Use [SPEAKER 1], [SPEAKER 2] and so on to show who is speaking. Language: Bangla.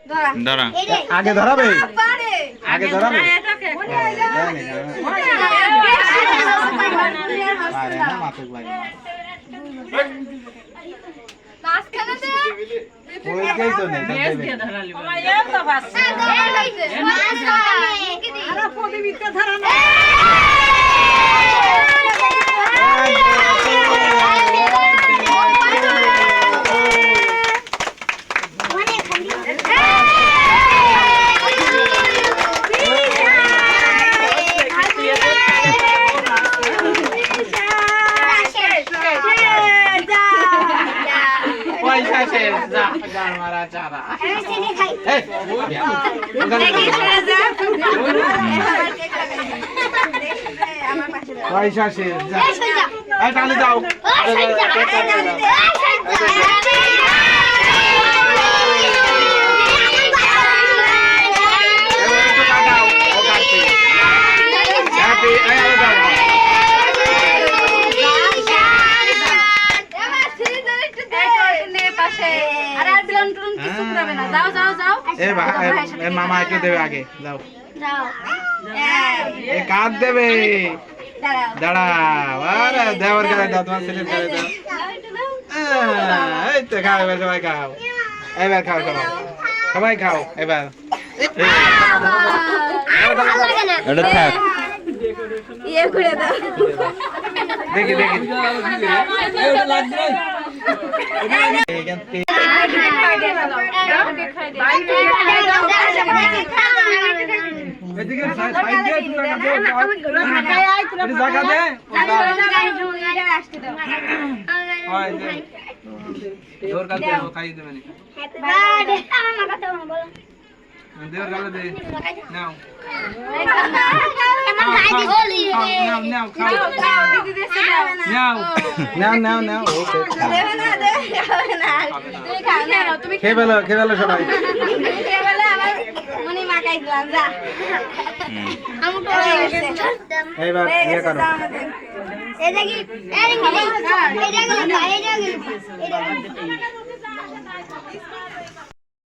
[SPEAKER 1] ধরা
[SPEAKER 2] আগে ধরাবে আগে ধরাবে পারে না মাতুক ভাই
[SPEAKER 3] নাচ খেলে দে
[SPEAKER 2] ওই কেই তো নেই দেবে
[SPEAKER 4] মায়ের তো বাস আরে পদিবিতে ধরা না
[SPEAKER 2] মারা চারা পয়সা শেষ টানে যাও মামা একটু দেবে আগে যাও কাঁদ দেবে দাঁড়াও আরে দেওয়ার গায়ে দাও তোমার ছেলের গায়ে দাও এই তো খাও এবার সবাই খাও এবার খাও সবাই সবাই খাও এবার
[SPEAKER 1] এটা থাক
[SPEAKER 3] ইয়ে করে দাও
[SPEAKER 2] দেখি দেখি এদিকে সাইড দিয়ে তুই জায়গা দে
[SPEAKER 3] আসতে দাও
[SPEAKER 2] হয় দে জোর কাল দে খাই দেবে নি
[SPEAKER 3] আমার কথা বলো
[SPEAKER 2] দেওর গালে দে নাও
[SPEAKER 3] আমার গাড়ি বলি
[SPEAKER 2] নাও নাও খাও
[SPEAKER 3] দিদি দেশে দাও
[SPEAKER 2] নাও নাও নাও ওকে
[SPEAKER 3] দেবে না তুমি খাও না তুমি
[SPEAKER 2] খেয়ে ফেলো সবাই
[SPEAKER 3] খেয়ে আমার মনি মাকাই দিলাম যা আমি তো
[SPEAKER 2] এইবার ইয়ে করো
[SPEAKER 3] এটা কি এটা কি এটা কি